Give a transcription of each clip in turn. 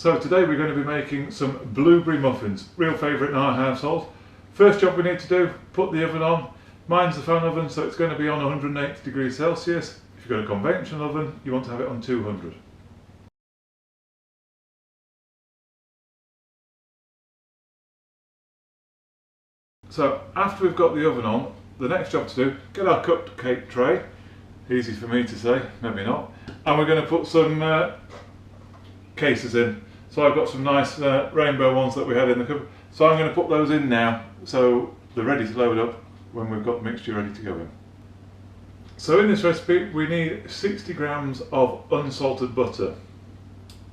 So today we're going to be making some blueberry muffins, real favourite in our household. First job we need to do, put the oven on. Mine's the fan oven, so it's going to be on 180 degrees Celsius. If you've got a conventional oven, you want to have it on 200. So after we've got the oven on, the next job to do, get our cupcake tray. Easy for me to say, maybe not. And we're going to put some cases in. So I've got some nice rainbow ones that we had in the cupboard. So I'm going to put those in now, so they're ready to load up when we've got the mixture ready to go in. So in this recipe we need 60 grams of unsalted butter.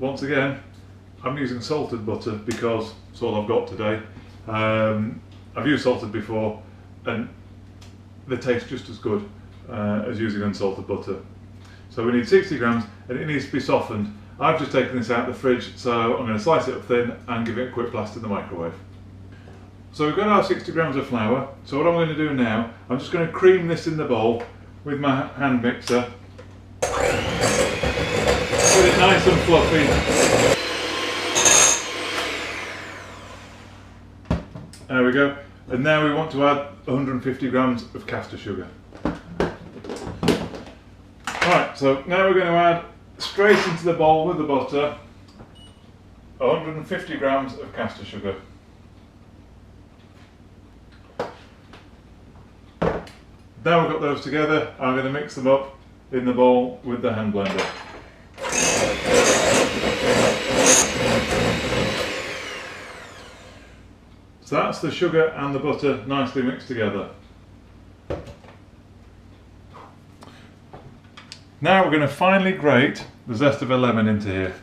Once again, I'm using salted butter because it's all I've got today. I've used salted before and they taste just as good as using unsalted butter. So we need 60 grams and it needs to be softened. I've just taken this out of the fridge, so I'm going to slice it up thin and give it a quick blast in the microwave. So we've got our 60 grams of flour. So what I'm going to do now, I'm just going to cream this in the bowl with my hand mixer. Get it nice and fluffy. There we go. And now we want to add 150 grams of caster sugar. Right, so now we're going to add straight into the bowl with the butter 150 grams of caster sugar. Now we've got those together, I'm going to mix them up in the bowl with the hand blender. So that's the sugar and the butter nicely mixed together. Now we're going to finely grate the zest of a lemon into here.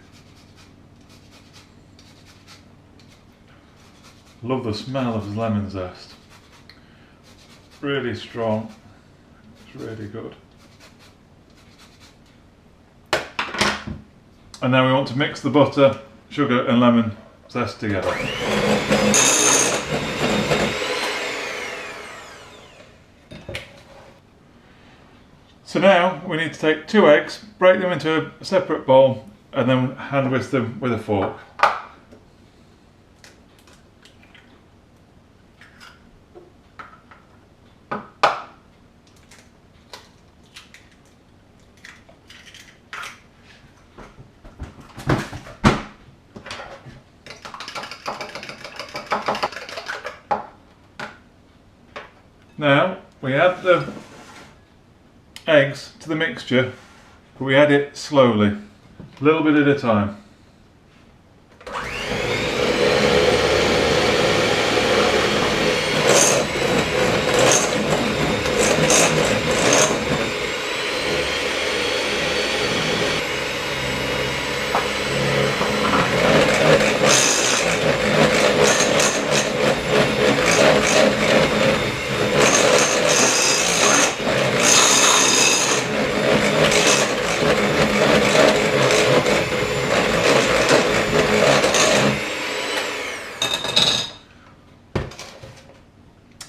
Love the smell of lemon zest. Really strong. It's really good. And now we want to mix the butter, sugar and lemon zest together. So now we need to take 2 eggs, break them into a separate bowl and then hand whisk them with a fork. Now we add the eggs to the mixture, but we add it slowly, a little bit at a time.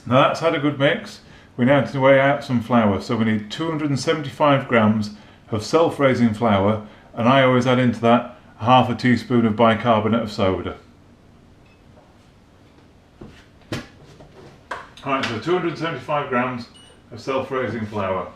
Now that's had a good mix, we now need to weigh out some flour. So we need 275 grams of self-raising flour, and I always add into that half a teaspoon of bicarbonate of soda. Alright, so 275 grams of self-raising flour.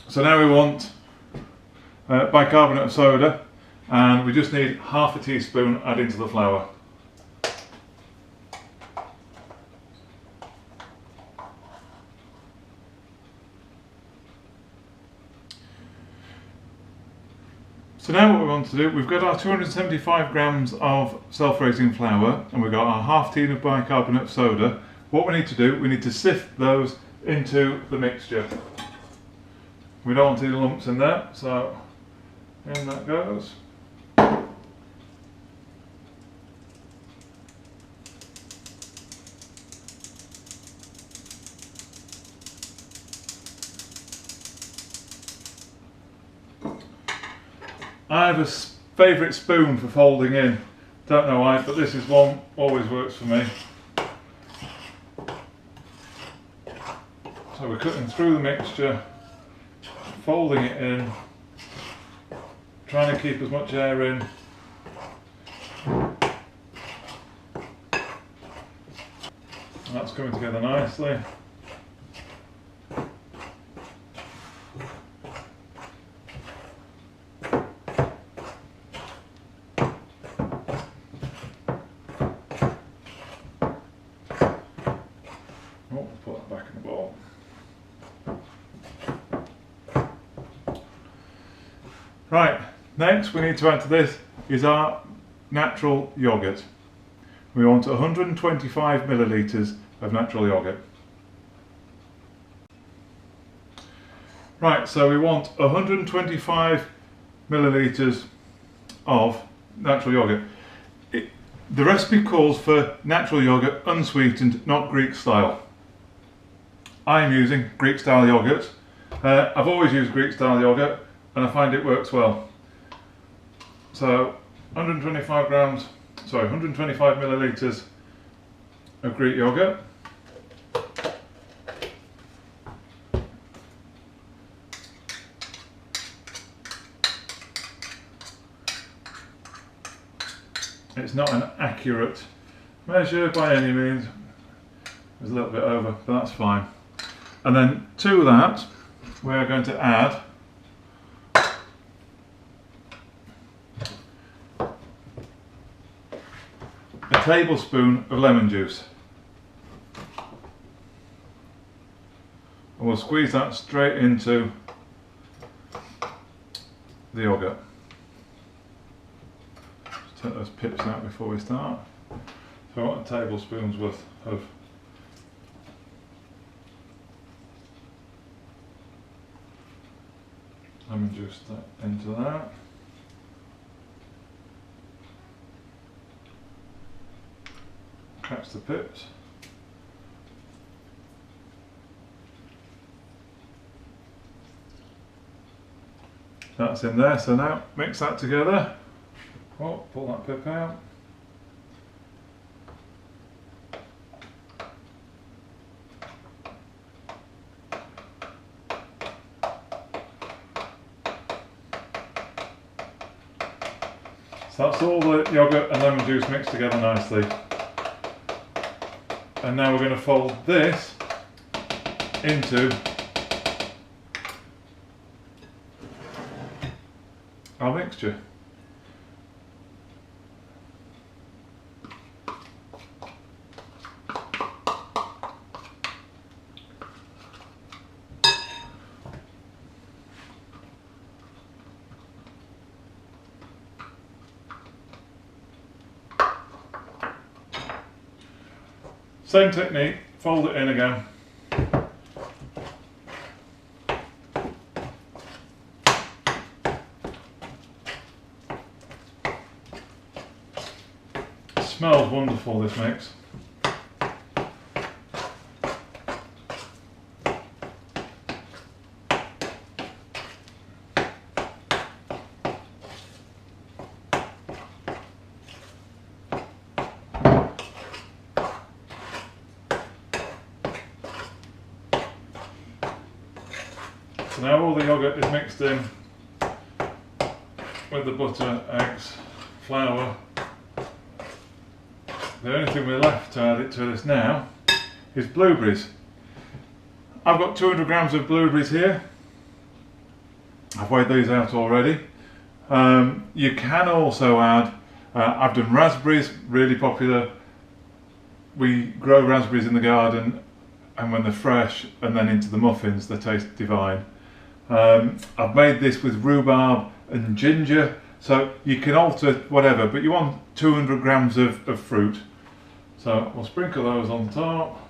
So now we want bicarbonate of soda, and we just need half a teaspoon added to the flour. So now what we want to do, we've got our 275 grams of self-raising flour and we've got our half tin of bicarbonate of soda. What we need to do, we need to sift those into the mixture. We don't want any lumps in there, so in that goes. I have a favourite spoon for folding in. Don't know why, but this is one always works for me. So we're cutting through the mixture, folding it in, trying to keep as much air in. And that's coming together nicely. Oh, put that back in the bowl. Right, next we need to add to this is our natural yoghurt. We want 125 millilitres of natural yoghurt. Right, so we want 125 millilitres of natural yoghurt. The recipe calls for natural yoghurt unsweetened, not Greek style. I'm using Greek style yoghurt. I've always used Greek style yoghurt and I find it works well. So 125 millilitres of Greek yoghurt. It's not an accurate measure by any means. It's a little bit over, but that's fine. And then to that, we're going to add a tablespoon of lemon juice. And we'll squeeze that straight into the yoghurt. Just take those pips out before we start. So I want a tablespoon's worth of lemon juice into that. Catch the pips. That's in there, so now mix that together. Oh, pull that pip out. So that's all the yoghurt and lemon juice mixed together nicely. And now we're going to fold this into our mixture. Same technique, fold it in again. It smells wonderful, this mix. So now all the yoghurt is mixed in with the butter, eggs, flour. The only thing we're left to add to this now is blueberries. I've got 200 grams of blueberries here. I've weighed these out already. You can also add, I've done raspberries, really popular. We grow raspberries in the garden, and when they're fresh and then into the muffins, they taste divine. I've made this with rhubarb and ginger, so you can alter whatever, but you want 200 grams of fruit. So we'll sprinkle those on top.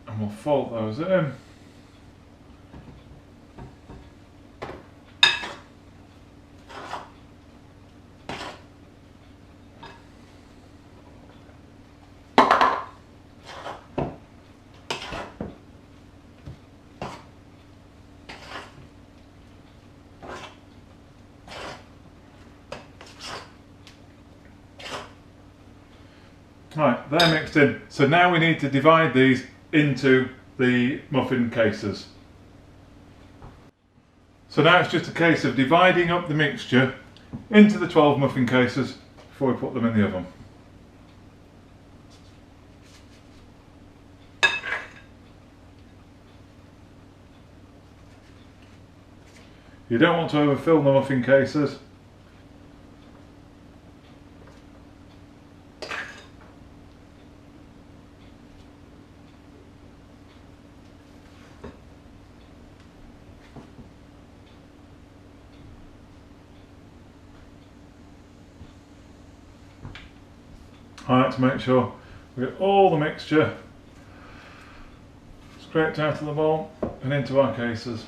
And we'll fold those in. Right, they're mixed in. So now we need to divide these into the muffin cases. So now it's just a case of dividing up the mixture into the 12 muffin cases before we put them in the oven. You don't want to overfill the muffin cases. I like to make sure we get all the mixture scraped out of the bowl and into our cases.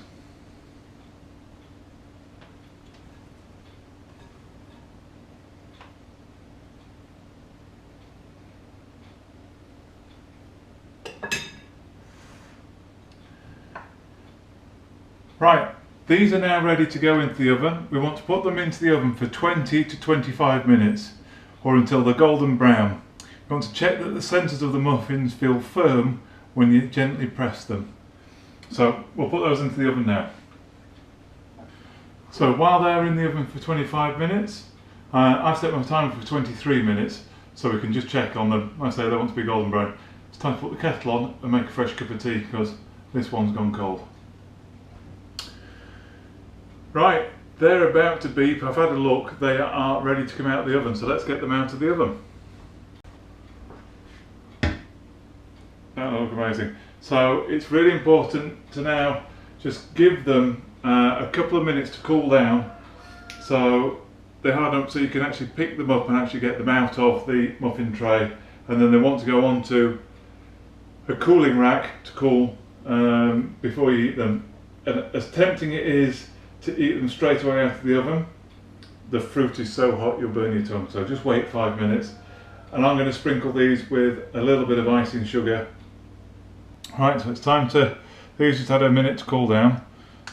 Right, these are now ready to go into the oven. We want to put them into the oven for 20 to 25 minutes or until they're golden brown. You want to check that the centres of the muffins feel firm when you gently press them. So we'll put those into the oven now. So while they're in the oven for 25 minutes, I've set my timer for 23 minutes so we can just check on them. Like I say, they want to be golden brown. It's time to put the kettle on and make a fresh cup of tea because this one's gone cold. Right, they're about to beep. I've had a look. They are ready to come out of the oven, so let's get them out of the oven. That'll look amazing. So it's really important to now just give them a couple of minutes to cool down so they harden up so you can actually pick them up and actually get them out of the muffin tray, and then they want to go onto a cooling rack to cool before you eat them. And as tempting it is to eat them straight away out of the oven, the fruit is so hot you'll burn your tongue, so just wait 5 minutes. And I'm going to sprinkle these with a little bit of icing sugar. Right, so it's time to, these just had a minute to cool down.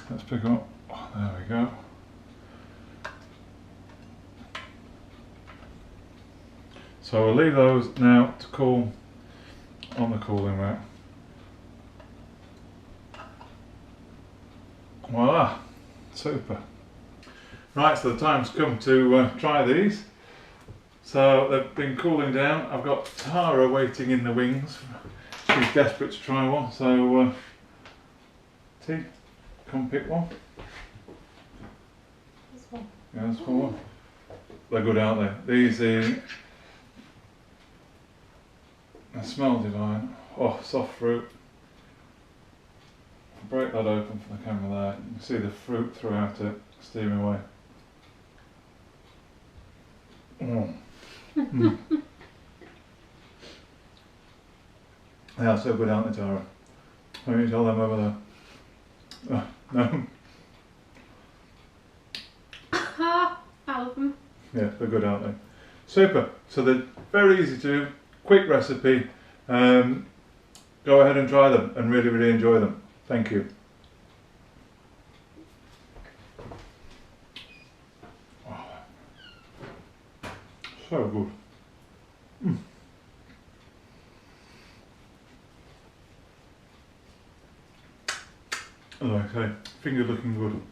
Let's pick them up, oh, there we go. So we'll leave those now to cool on the cooling rack. Voila! Super. Right, so the time's come to try these. So they've been cooling down. I've got Tara waiting in the wings. She's desperate to try one. So, T, come pick one. This one. Yeah, that's one. They're good, aren't they? These they smell divine. Oh, soft fruit. Break that open for the camera there. You can see the fruit throughout it, steaming away. Mm. Mm. They are so good, aren't they, Tara? Why don't you tell them over there? Oh, no. I love them. Yeah, they're good, aren't they? Super. So they're very easy to do, quick recipe. Go ahead and try them and really, really enjoy them. Thank you. Oh, so good. Mm. Like I say, finger looking good.